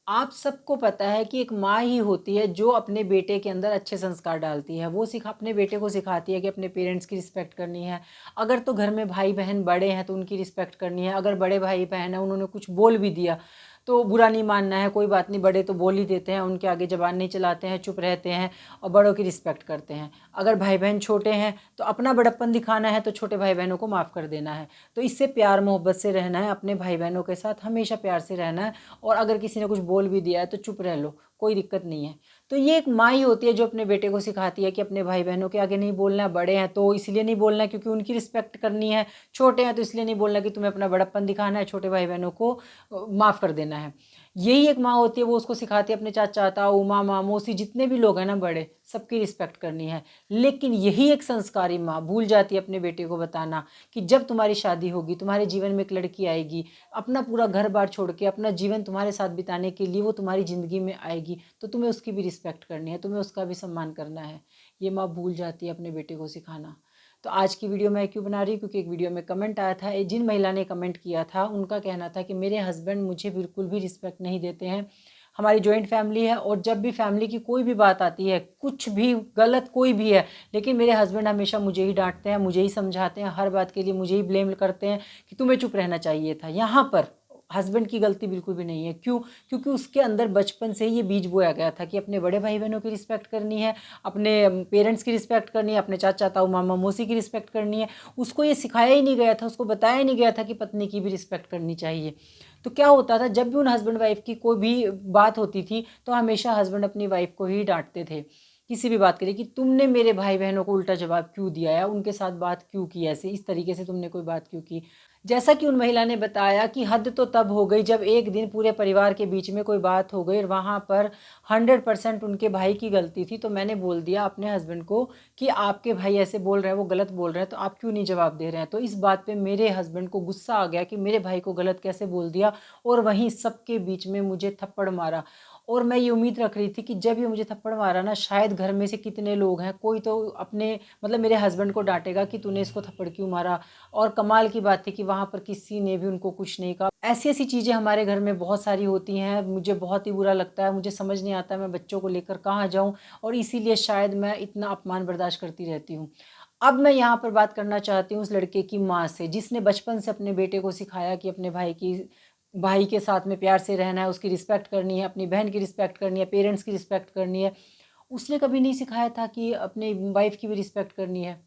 आप सबको पता है कि एक माँ ही होती है जो अपने बेटे के अंदर अच्छे संस्कार डालती है। वो अपने बेटे को सिखाती है कि अपने पेरेंट्स की रिस्पेक्ट करनी है। अगर तो घर में भाई बहन बड़े हैं तो उनकी रिस्पेक्ट करनी है। अगर बड़े भाई बहन हैं, उन्होंने कुछ बोल भी दिया तो बुरा नहीं मानना है, कोई बात नहीं, बड़े तो बोल ही देते हैं, उनके आगे ज़बान नहीं चलाते हैं, चुप रहते हैं और बड़ों की रिस्पेक्ट करते हैं। अगर भाई बहन छोटे हैं तो अपना बड़प्पन दिखाना है तो छोटे भाई बहनों को माफ़ कर देना है। तो इससे प्यार मोहब्बत से रहना है, अपने भाई बहनों के साथ हमेशा प्यार से रहना है। और अगर किसी ने कुछ बोल भी दिया है तो चुप रह लो, कोई दिक्कत नहीं है। तो ये एक माँ ही होती है जो अपने बेटे को सिखाती है कि अपने भाई बहनों के आगे नहीं बोलना है। बड़े हैं तो इसलिए नहीं बोलना है क्योंकि उनकी रिस्पेक्ट करनी है, छोटे हैं तो इसलिए नहीं बोलना कि तुम्हें अपना बड़प्पन दिखाना है, छोटे भाई बहनों को माफ़ कर देना है। यही एक माँ होती है, वो उसको सिखाती है अपने चाचा ताऊ मामा मौसी जितने भी लोग हैं ना बड़े, सबकी रिस्पेक्ट करनी है। लेकिन यही एक संस्कारी माँ भूल जाती है अपने बेटे को बताना कि जब तुम्हारी शादी होगी, तुम्हारे जीवन में एक लड़की आएगी, अपना पूरा घर बार छोड़ के अपना जीवन तुम्हारे साथ बिताने के लिए वो तुम्हारी ज़िंदगी में आएगी, तो तुम्हें उसकी भी रिस्पेक्ट करनी है, तुम्हें उसका भी सम्मान करना है। ये माँ भूल जाती है अपने बेटे को सिखाना। तो आज की वीडियो मैं क्यों बना रही हूँ, क्योंकि एक वीडियो में कमेंट आया था, जिन महिला ने कमेंट किया था उनका कहना था कि मेरे हस्बैंड मुझे बिल्कुल भी रिस्पेक्ट नहीं देते हैं। हमारी जॉइंट फैमिली है और जब भी फैमिली की कोई भी बात आती है, कुछ भी गलत कोई भी है, लेकिन मेरे हस्बैंड हमेशा मुझे ही डांटते हैं, मुझे ही समझाते हैं, हर बात के लिए मुझे ही ब्लेम करते हैं कि तुम्हें चुप रहना चाहिए था। यहाँ पर हस्बैंड की गलती बिल्कुल भी नहीं है। क्यों? क्योंकि उसके अंदर बचपन से ही ये बीज बोया गया था कि अपने बड़े भाई बहनों की रिस्पेक्ट करनी है, अपने पेरेंट्स की रिस्पेक्ट करनी है, अपने चाचा ताऊ मामा मौसी की रिस्पेक्ट करनी है। उसको ये सिखाया ही नहीं गया था, उसको बताया ही नहीं गया था कि पत्नी की भी रिस्पेक्ट करनी चाहिए। तो क्या होता था, जब भी उन हस्बैंड वाइफ की कोई भी बात होती थी तो हमेशा हस्बैंड अपनी वाइफ को ही डांटते थे किसी भी बात के लिए कि तुमने मेरे भाई बहनों को उल्टा जवाब क्यों दिया, या उनके साथ बात क्यों की, ऐसे इस तरीके से तुमने कोई बात क्यों की। जैसा कि उन महिला ने बताया कि हद तो तब हो गई जब एक दिन पूरे परिवार के बीच में कोई बात हो गई और वहाँ पर 100% उनके भाई की गलती थी। तो मैंने बोल दिया अपने हस्बैंड को कि आपके भाई ऐसे बोल रहे हैं, वो गलत बोल रहे हैं, तो आप क्यों नहीं जवाब दे रहे हैं। तो इस बात पे मेरे हस्बैंड को गुस्सा आ गया कि मेरे भाई को गलत कैसे बोल दिया, और वहीं सबके बीच में मुझे थप्पड़ मारा। और मैं ये उम्मीद रख रही थी कि जब ये मुझे थप्पड़ मारा ना, शायद घर में से कितने लोग हैं, कोई तो अपने मतलब मेरे हस्बैंड को डांटेगा कि तूने इसको थप्पड़ क्यों मारा। और कमाल की बात थी कि वहाँ पर किसी ने भी उनको कुछ नहीं कहा। ऐसी ऐसी चीज़ें हमारे घर में बहुत सारी होती हैं, मुझे बहुत ही बुरा लगता है, मुझे समझ नहीं आता मैं बच्चों को लेकर कहाँ जाऊँ, और इसीलिए शायद मैं इतना अपमान बर्दाश्त करती रहती हूँ। अब मैं यहाँ पर बात करना चाहती हूँ उस लड़के की माँ से, जिसने बचपन से अपने बेटे को सिखाया कि अपने भाई के साथ में प्यार से रहना है, उसकी रिस्पेक्ट करनी है, अपनी बहन की रिस्पेक्ट करनी है, पेरेंट्स की रिस्पेक्ट करनी है। उसने कभी नहीं सिखाया था कि अपने वाइफ की भी रिस्पेक्ट करनी है।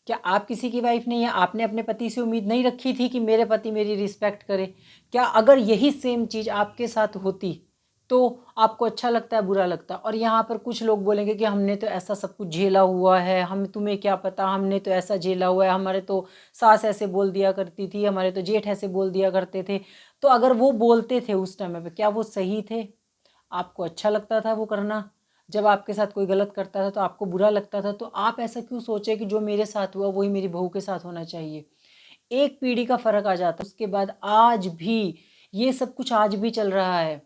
क्या आप किसी की वाइफ नहीं है? आपने अपने पति से उम्मीद नहीं रखी थी कि मेरे पति मेरी रिस्पेक्ट करे? क्या अगर यही सेम चीज़ आपके साथ होती तो आपको अच्छा लगता है, बुरा लगता? और यहाँ पर कुछ लोग बोलेंगे कि हमने तो ऐसा सब कुछ झेला हुआ है, हम तुम्हें क्या पता, हमने तो ऐसा झेला हुआ है, हमारे तो सास ऐसे बोल दिया करती थी, हमारे तो जेठ ऐसे बोल दिया करते थे। तो अगर वो बोलते थे उस टाइम पे, क्या वो सही थे? आपको अच्छा लगता था वो करना? जब आपके साथ कोई गलत करता था तो आपको बुरा लगता था, तो आप ऐसा क्यों सोचे कि जो मेरे साथ हुआ वही मेरी बहू के साथ होना चाहिए? एक पीढ़ी का फ़र्क आ जाता है, उसके बाद आज भी ये सब कुछ आज भी चल रहा है।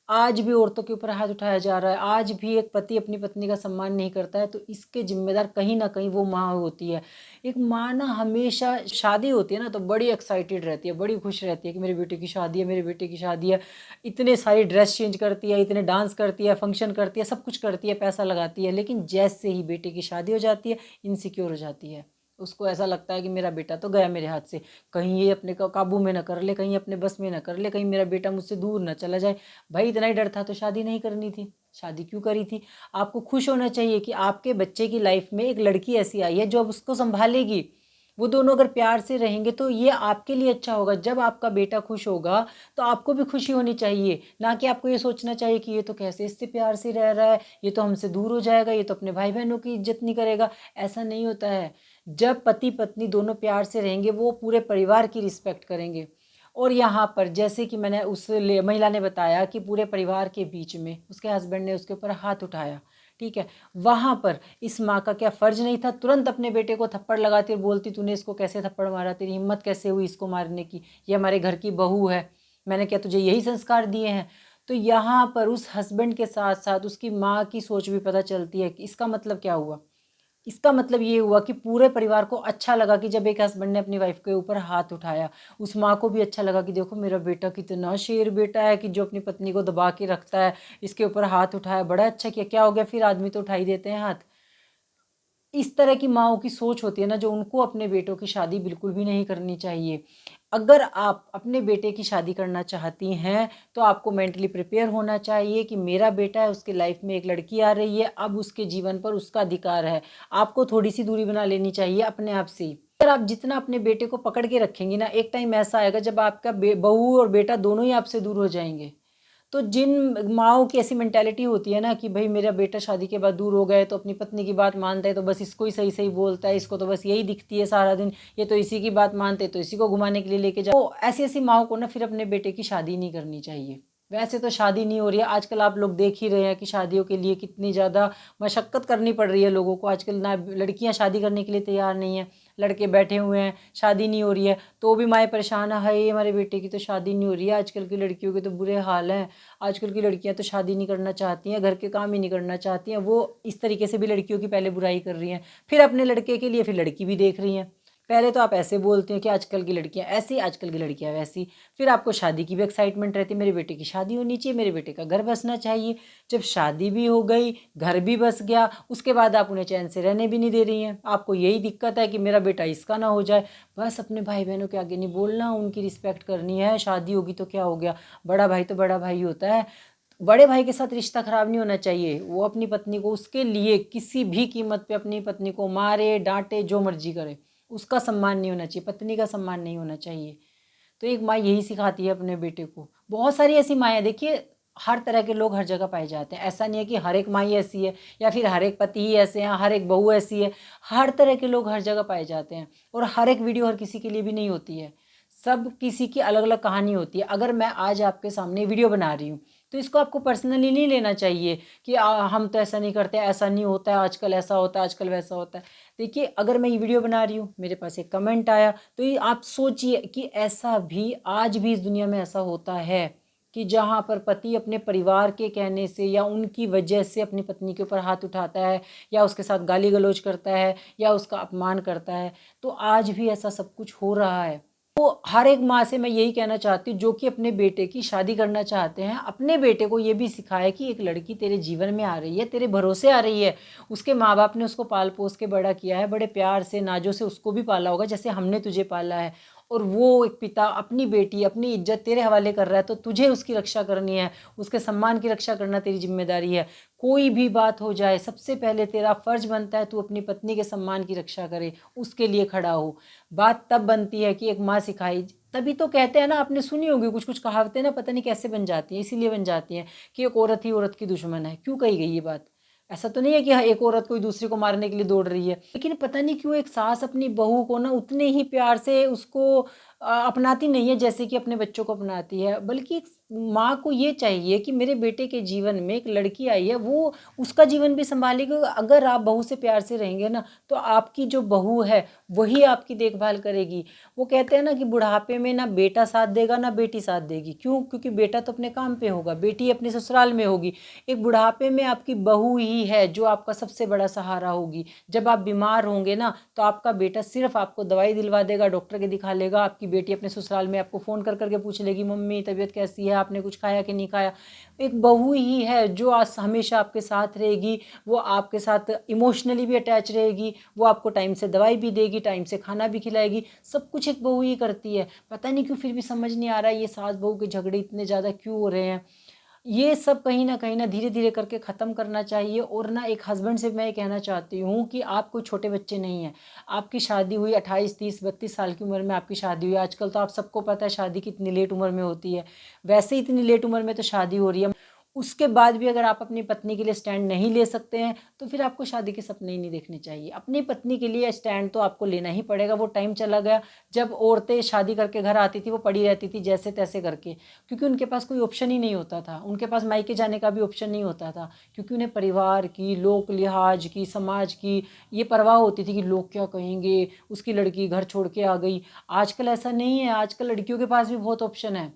आज भी औरतों के ऊपर हाथ उठाया जा रहा है, आज भी एक पति अपनी पत्नी का सम्मान नहीं करता है, तो इसके ज़िम्मेदार कहीं न कहीं वो माँ होती है। एक माँ ना हमेशा शादी होती है ना तो बड़ी एक्साइटेड रहती है, बड़ी खुश रहती है कि मेरे बेटे की शादी है, मेरे बेटे की शादी है। इतने सारी ड्रेस चेंज करती है, इतने डांस करती है, फंक्शन करती है, सब कुछ करती है, पैसा लगाती है, लेकिन जैसे ही बेटे की शादी हो जाती है, इनसिक्योर हो जाती है। उसको ऐसा लगता है कि मेरा बेटा तो गया मेरे हाथ से, कहीं ये अपने काबू में ना कर ले, कहीं अपने बस में ना कर ले, कहीं मेरा बेटा मुझसे दूर ना चला जाए। भाई इतना ही डर था तो शादी नहीं करनी थी, शादी क्यों करी थी? आपको खुश होना चाहिए कि आपके बच्चे की लाइफ में एक लड़की ऐसी आई है जो अब उसको संभालेगी। वो दोनों अगर प्यार से रहेंगे तो ये आपके लिए अच्छा होगा। जब आपका बेटा खुश होगा तो आपको भी खुशी होनी चाहिए, ना कि आपको ये सोचना चाहिए कि ये तो कैसे इससे प्यार से रह रहा है, ये तो हमसे दूर हो जाएगा, ये तो अपने भाई बहनों की इज्जत नहीं करेगा। ऐसा नहीं होता है। जब पति पत्नी दोनों प्यार से रहेंगे वो पूरे परिवार की रिस्पेक्ट करेंगे। और यहाँ पर जैसे कि मैंने उस महिला ने बताया कि पूरे परिवार के बीच में उसके हस्बैंड ने उसके ऊपर हाथ उठाया, ठीक है, वहाँ पर इस माँ का क्या फ़र्ज नहीं था तुरंत अपने बेटे को थप्पड़ लगाती और बोलती तूने इसको कैसे थप्पड़ मारा, तेरी हिम्मत कैसे हुई इसको मारने की, ये हमारे घर की बहू है, मैंने क्या तुझे यही संस्कार दिए हैं? तो यहाँ पर उस हस्बैंड के साथ साथ उसकी माँ की सोच भी पता चलती है कि इसका मतलब क्या हुआ। इसका मतलब ये हुआ कि पूरे परिवार को अच्छा लगा कि जब एक हस्बैंड ने अपनी वाइफ के ऊपर हाथ उठाया, उस माँ को भी अच्छा लगा कि देखो मेरा बेटा कितना शेर बेटा है कि जो अपनी पत्नी को दबा के रखता है, इसके ऊपर हाथ उठाया, बड़ा अच्छा किया। क्या हो गया, फिर आदमी तो उठा ही देते हैं हाथ। इस तरह की माँओं की सोच होती है ना, जो उनको अपने बेटों की शादी बिल्कुल भी नहीं करनी चाहिए। अगर आप अपने बेटे की शादी करना चाहती हैं, तो आपको मेंटली प्रिपेयर होना चाहिए कि मेरा बेटा है, उसके लाइफ में एक लड़की आ रही है, अब उसके जीवन पर उसका अधिकार है। आपको थोड़ी-सी दूरी बना लेनी चाहिए अपने आप से ही। अगर आप जितना अपने बेटे को पकड़ के रखेंगी ना, एक टाइम ऐसा आएगा जब आपका बहू और बेटा दोनों ही आपसे दूर हो जाएँगे। तो जिन माँओं की ऐसी मेंटालिटी होती है ना कि भाई मेरा बेटा शादी के बाद दूर हो गया है, तो अपनी पत्नी की बात मानता है, तो बस इसको ही सही सही बोलता है, इसको तो बस यही दिखती है सारा दिन, ये तो इसी की बात मानते, तो इसी को घुमाने के लिए लेके जाओ। तो ऐसी ऐसी माँओं को ना फिर अपने बेटे की शादी नहीं करनी चाहिए। वैसे तो शादी नहीं हो रही है आजकल, आप लोग देख ही रहे हैं कि शादियों के लिए कितनी ज़्यादा मशक्क़त करनी पड़ रही है लोगों को। आजकल ना लड़कियां शादी करने के लिए तैयार नहीं है, लड़के बैठे हुए हैं, शादी नहीं हो रही है, तो भी माएँ परेशान है, हाय हमारे बेटे की तो शादी नहीं हो रही है। आजकल की लड़कियों के तो बुरे हाल हैं। आजकल की लड़कियां तो शादी नहीं करना चाहती हैं, घर के काम ही नहीं करना चाहती हैं। वो इस तरीके से भी लड़कियों की पहले बुराई कर रही हैं, फिर अपने लड़के के लिए फिर लड़की भी देख रही हैं। पहले तो आप ऐसे बोलते हैं कि आजकल की लड़कियां ऐसी, आजकल की लड़कियां वैसी, फिर आपको शादी की भी एक्साइटमेंट रहती है, मेरे बेटे की शादी होनी चाहिए, मेरे बेटे का घर बसना चाहिए। जब शादी भी हो गई, घर भी बस गया, उसके बाद आप उन्हें चैन से रहने भी नहीं दे रही हैं। आपको यही दिक्कत है कि मेरा बेटा इसका ना हो जाए। बस अपने भाई बहनों के आगे नहीं बोलना, उनकी रिस्पेक्ट करनी है। शादी होगी तो क्या हो गया, बड़ा भाई तो बड़ा भाई होता है। बड़े भाई के साथ रिश्ता खराब नहीं होना चाहिए। वो अपनी पत्नी को उसके लिए किसी भी कीमत पे अपनी पत्नी को मारे डांटे जो मर्जी करे, उसका सम्मान नहीं होना चाहिए, पत्नी का सम्मान नहीं होना चाहिए। तो एक माँ यही सिखाती है अपने बेटे को। बहुत सारी ऐसी माएँ देखिए, हर तरह के लोग हर जगह पाए जाते हैं। ऐसा नहीं है कि हर एक माँ ही ऐसी है या फिर हर एक पति ही ऐसे हैं, हर एक बहू ऐसी है। हर तरह के लोग हर जगह पाए जाते हैं, और हर एक वीडियो हर किसी के लिए भी नहीं होती है। सब किसी की अलग अलग कहानी होती है। अगर मैं आज आपके सामने वीडियो बना रही हूँ, तो इसको आपको पर्सनली नहीं लेना चाहिए कि हम तो ऐसा नहीं करते, ऐसा नहीं होता है, आजकल ऐसा होता है, आजकल वैसा होता है। देखिए, अगर मैं ये वीडियो बना रही हूँ, मेरे पास एक कमेंट आया, तो ये आप सोचिए कि ऐसा भी आज भी इस दुनिया में ऐसा होता है कि जहाँ पर पति अपने परिवार के कहने से या उनकी वजह से अपनी पत्नी के ऊपर हाथ उठाता है, या उसके साथ गाली गलौज करता है, या उसका अपमान करता है। तो आज भी ऐसा सब कुछ हो रहा है। तो हर एक माँ से मैं यही कहना चाहती हूँ जो कि अपने बेटे की शादी करना चाहते हैं, अपने बेटे को ये भी सिखाए कि एक लड़की तेरे जीवन में आ रही है, तेरे भरोसे आ रही है। उसके माँ बाप ने उसको पाल पोस के बड़ा किया है, बड़े प्यार से नाजों से उसको भी पाला होगा जैसे हमने तुझे पाला है। और वो एक पिता अपनी बेटी, अपनी इज्जत तेरे हवाले कर रहा है, तो तुझे उसकी रक्षा करनी है, उसके सम्मान की रक्षा करना तेरी जिम्मेदारी है। कोई भी बात हो जाए, सबसे पहले तेरा फर्ज बनता है तू अपनी पत्नी के सम्मान की रक्षा करे, उसके लिए खड़ा हो। बात तब बनती है कि एक माँ सिखाई, तभी तो कहते हैं ना, आपने सुनी होगी कुछ कुछ कहावतें ना, पता नहीं कैसे बन जाती हैं, इसीलिए बन जाती हैं कि एक औरत ही औरत की दुश्मन है। क्यों कही गई ये बात? ऐसा तो नहीं है कि हाँ, एक औरत कोई दूसरे को मारने के लिए दौड़ रही है, लेकिन पता नहीं क्यों एक सास अपनी बहू को ना उतने ही प्यार से उसको अपनाती नहीं है जैसे कि अपने बच्चों को अपनाती है। बल्कि एक माँ को ये चाहिए कि मेरे बेटे के जीवन में एक लड़की आई है, वो उसका जीवन भी संभालेगी। अगर आप बहू से प्यार से रहेंगे ना, तो आपकी जो बहू है वही आपकी देखभाल करेगी। वो कहते हैं ना कि बुढ़ापे में ना बेटा साथ देगा ना बेटी साथ देगी। क्यों? क्योंकि बेटा तो अपने काम पे होगा, बेटी अपने ससुराल में होगी। एक बुढ़ापे में आपकी बहू ही है जो आपका सबसे बड़ा सहारा होगी। जब आप बीमार होंगे ना, तो आपका बेटा सिर्फ आपको दवाई दिलवा देगा, डॉक्टर के दिखा लेगा। आपकी बेटी अपने ससुराल में आपको फ़ोन कर करके पूछ लेगी, मम्मी तबीयत कैसी है, आपने कुछ खाया कि नहीं खाया। एक बहू ही है जो आज हमेशा आपके साथ रहेगी। वो आपके साथ इमोशनली भी अटैच रहेगी, वो आपको टाइम से दवाई भी देगी, टाइम से खाना भी खिलाएगी। सब कुछ एक बहू ही करती है। पता नहीं क्यों फिर भी समझ नहीं आ रहा है ये सास बहू के झगड़े इतने ज़्यादा क्यों हो रहे हैं। ये सब कहीं ना धीरे धीरे करके ख़त्म करना चाहिए। और ना एक हस्बैंड से मैं ये कहना चाहती हूँ कि आप कोई छोटे बच्चे नहीं हैं। आपकी शादी हुई 28 30 32 साल की उम्र में, आपकी शादी हुई। आजकल तो आप सबको पता है शादी कितनी लेट उम्र में होती है। वैसे इतनी लेट उम्र में तो शादी हो रही है, उसके बाद भी अगर आप अपनी पत्नी के लिए स्टैंड नहीं ले सकते हैं, तो फिर आपको शादी के सपने ही नहीं देखने चाहिए। अपनी पत्नी के लिए स्टैंड तो आपको लेना ही पड़ेगा। वो टाइम चला गया जब औरतें शादी करके घर आती थी, वो पड़ी रहती थी जैसे तैसे करके, क्योंकि उनके पास कोई ऑप्शन ही नहीं होता था। उनके पास मायके जाने का भी ऑप्शन नहीं होता था, क्योंकि उन्हें परिवार की, लोक लिहाज की, समाज की ये परवाह होती थी कि लोग क्या कहेंगे, उसकी लड़की घर छोड़ के आ गई। आजकल ऐसा नहीं है, आजकल लड़कियों के पास भी बहुत ऑप्शन है।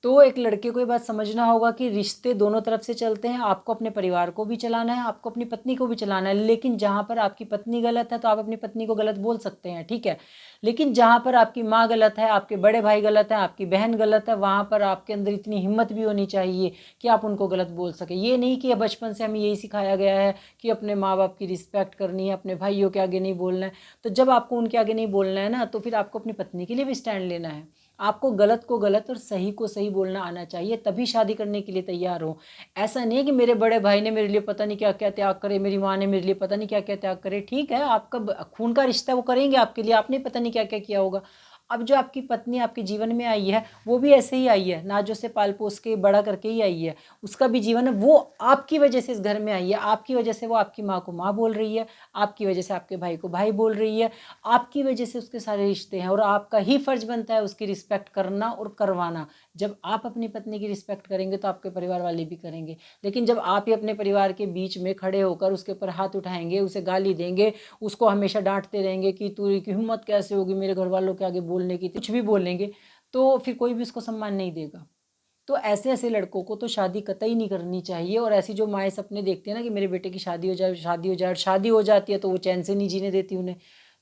तो एक लड़के को ये बात समझना होगा कि रिश्ते दोनों तरफ से चलते हैं। आपको अपने परिवार को भी चलाना है, आपको अपनी पत्नी को भी चलाना है। लेकिन जहाँ पर आपकी पत्नी गलत है तो आप अपनी पत्नी को गलत बोल सकते हैं, ठीक है। लेकिन जहाँ पर आपकी माँ गलत है, आपके बड़े भाई गलत हैं, आपकी बहन गलत है, वहाँ पर आपके अंदर इतनी हिम्मत भी होनी चाहिए कि आप उनको गलत बोल सके। ये नहीं कि बचपन से हमें यही सिखाया गया है कि अपने माँ बाप की रिस्पेक्ट करनी है, अपने भाइयों के आगे नहीं बोलना है। तो जब आपको उनके आगे नहीं बोलना है ना, तो फिर आपको अपनी पत्नी के लिए भी स्टैंड लेना है। आपको गलत को गलत और सही को सही बोलना आना चाहिए, तभी शादी करने के लिए तैयार हो। ऐसा नहीं है कि मेरे बड़े भाई ने मेरे लिए पता नहीं क्या क्या त्याग करे, मेरी माँ ने मेरे लिए पता नहीं क्या क्या त्याग करे। ठीक है, आपका खून का रिश्ता है, वो करेंगे आपके लिए, आपने पता नहीं क्या क्या किया होगा। अब जो आपकी पत्नी आपके जीवन में आई है, वो भी ऐसे ही आई है, नाजों से पाल पोस के बड़ा करके ही आई है। उसका भी जीवन है, वो आपकी वजह से इस घर में आई है। आपकी वजह से वो आपकी माँ को माँ बोल रही है, आपकी वजह से आपके भाई को भाई बोल रही है, आपकी वजह से उसके सारे रिश्ते हैं। और आपका ही फर्ज बनता है उसकी रिस्पेक्ट करना और करवाना। जब आप अपनी पत्नी की रिस्पेक्ट करेंगे तो आपके परिवार वाले भी करेंगे। लेकिन जब आप ही अपने परिवार के बीच में खड़े होकर उसके ऊपर हाथ उठाएंगे, उसे गाली देंगे, उसको हमेशा डांटते रहेंगे कि तू की हिम्मत कैसे होगी मेरे घर वालों के आगे बोलने की, कुछ भी बोलेंगे, तो फिर कोई भी उसको सम्मान नहीं देगा। तो ऐसे ऐसे लड़कों को तो शादी कतई नहीं करनी चाहिए। और ऐसी जो माएँ सपने देखती है ना कि मेरे बेटे की शादी हो जाए, शादी हो जाए, और शादी हो जाती है तो वो चैन से नहीं जीने देती उन्हें।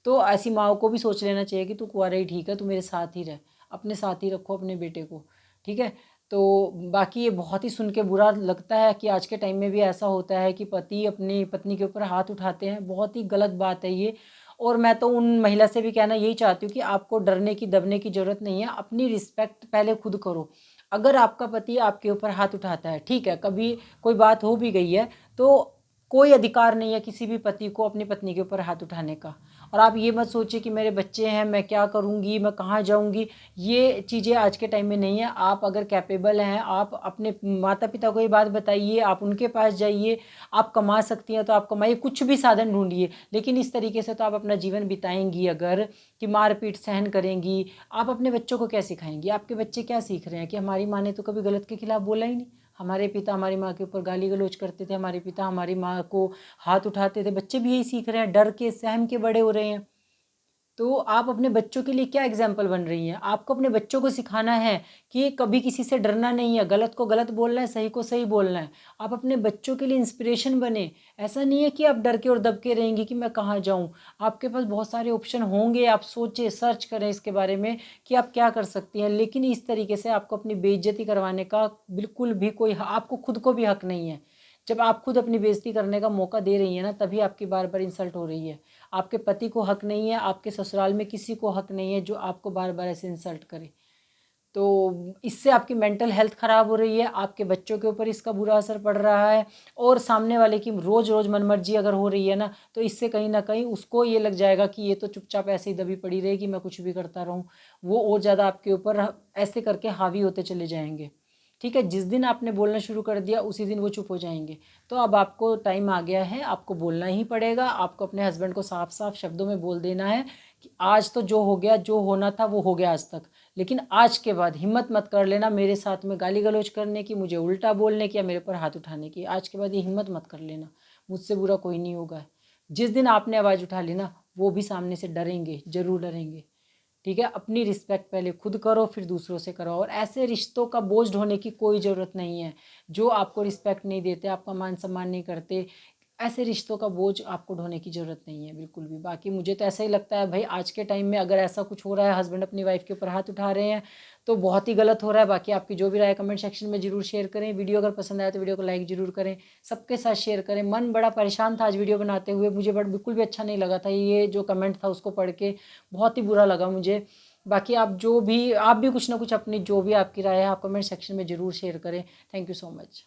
तो ऐसी माँओं को भी सोच लेना चाहिए कि तू कुंवारा ही ठीक है, तू मेरे साथ ही रह, अपने साथ ही रखो अपने बेटे को, ठीक है। तो बाकी ये बहुत ही सुन के बुरा लगता है कि आज के टाइम में भी ऐसा होता है कि पति अपनी पत्नी के ऊपर हाथ उठाते हैं। बहुत ही गलत बात है ये। और मैं तो उन महिला से भी कहना यही चाहती हूँ कि आपको डरने की दबने की ज़रूरत नहीं है। अपनी रिस्पेक्ट पहले खुद करो। अगर आपका पति आपके ऊपर हाथ उठाता है, ठीक है, कभी कोई बात हो भी गई है, तो कोई अधिकार नहीं है किसी भी पति को अपनी पत्नी के ऊपर हाथ उठाने का। और आप ये मत सोचिए कि मेरे बच्चे हैं, मैं क्या करूँगी, मैं कहाँ जाऊँगी। ये चीज़ें आज के टाइम में नहीं है। आप अगर कैपेबल हैं, आप अपने माता पिता को ये बात बताइए, आप उनके पास जाइए। आप कमा सकती हैं तो आप कमाइए, कुछ भी साधन ढूंढिए। लेकिन इस तरीके से तो आप अपना जीवन बिताएंगी अगर, कि मारपीट सहन करेंगी, आप अपने बच्चों को क्या सिखाएंगी। आपके बच्चे क्या सीख रहे हैं कि हमारी माँ ने तो कभी गलत के खिलाफ बोला ही नहीं, हमारे पिता हमारी माँ के ऊपर गाली गलौज करते थे, हमारे पिता हमारी माँ को हाथ उठाते थे। बच्चे भी यही सीख रहे हैं, डर के सहम के बड़े हो रहे हैं। तो आप अपने बच्चों के लिए क्या एग्जाम्पल बन रही हैं। आपको अपने बच्चों को सिखाना है कि कभी किसी से डरना नहीं है, गलत को गलत बोलना है, सही को सही बोलना है। आप अपने बच्चों के लिए इंस्पिरेशन बने। ऐसा नहीं है कि आप डर के और दब के रहेंगी कि मैं कहाँ जाऊँ। आपके पास बहुत सारे ऑप्शन होंगे, आप सोचें, सर्च करें इसके बारे में कि आप क्या कर सकती हैं। लेकिन इस तरीके से आपको अपनी बेइज्जती करवाने का बिल्कुल भी कोई, आपको खुद को भी हक नहीं है। जब आप खुद अपनी बेइज्जती करने का मौका दे रही हैं ना, तभी आपकी बार बार इंसल्ट हो रही है। आपके पति को हक नहीं है, आपके ससुराल में किसी को हक नहीं है जो आपको बार बार ऐसे इंसल्ट करे। तो इससे आपकी मेंटल हेल्थ ख़राब हो रही है, आपके बच्चों के ऊपर इसका बुरा असर पड़ रहा है। और सामने वाले की रोज़ रोज़ मनमर्जी अगर हो रही है ना, तो इससे कहीं ना कहीं उसको ये लग जाएगा कि ये तो चुपचाप ऐसे ही दबी पड़ी रहेगी, मैं कुछ भी करता रहूँ। वो और ज़्यादा आपके ऊपर ऐसे करके हावी होते चले जाएंगे। ठीक है, जिस दिन आपने बोलना शुरू कर दिया उसी दिन वो चुप हो जाएंगे। तो अब आपको टाइम आ गया है, आपको बोलना ही पड़ेगा। आपको अपने हस्बैंड को साफ साफ शब्दों में बोल देना है कि आज तो जो हो गया, जो होना था वो हो गया आज तक, लेकिन आज के बाद हिम्मत मत कर लेना मेरे साथ में गाली गलौज करने की, मुझे उल्टा बोलने की या मेरे ऊपर हाथ उठाने की। आज के बाद ये हिम्मत मत कर लेना, मुझसे बुरा कोई नहीं होगा। जिस दिन आपने आवाज़ उठा ली ना, वो भी सामने से डरेंगे, ज़रूर डरेंगे। ठीक है, अपनी रिस्पेक्ट पहले खुद करो, फिर दूसरों से करो। और ऐसे रिश्तों का बोझ ढोने की कोई ज़रूरत नहीं है। जो आपको रिस्पेक्ट नहीं देते, आपका मान सम्मान नहीं करते, ऐसे रिश्तों का बोझ आपको ढोने की ज़रूरत नहीं है बिल्कुल भी। बाकी मुझे तो ऐसा ही लगता है भाई, आज के टाइम में अगर ऐसा कुछ हो रहा है, हस्बैंड अपनी वाइफ के ऊपर हाथ उठा रहे हैं, तो बहुत ही गलत हो रहा है। बाकी आपकी जो भी राय कमेंट सेक्शन में ज़रूर शेयर करें। वीडियो अगर पसंद आया तो वीडियो को लाइक ज़रूर करें, सबके साथ शेयर करें। मन बड़ा परेशान था आज वीडियो बनाते हुए, मुझे बिल्कुल भी अच्छा नहीं लगा था, ये जो कमेंट था उसको पढ़ के बहुत ही बुरा लगा मुझे। बाकी आप भी कुछ ना कुछ अपनी जो भी आपकी राय है आप कमेंट सेक्शन में ज़रूर शेयर करें। Thank you so much.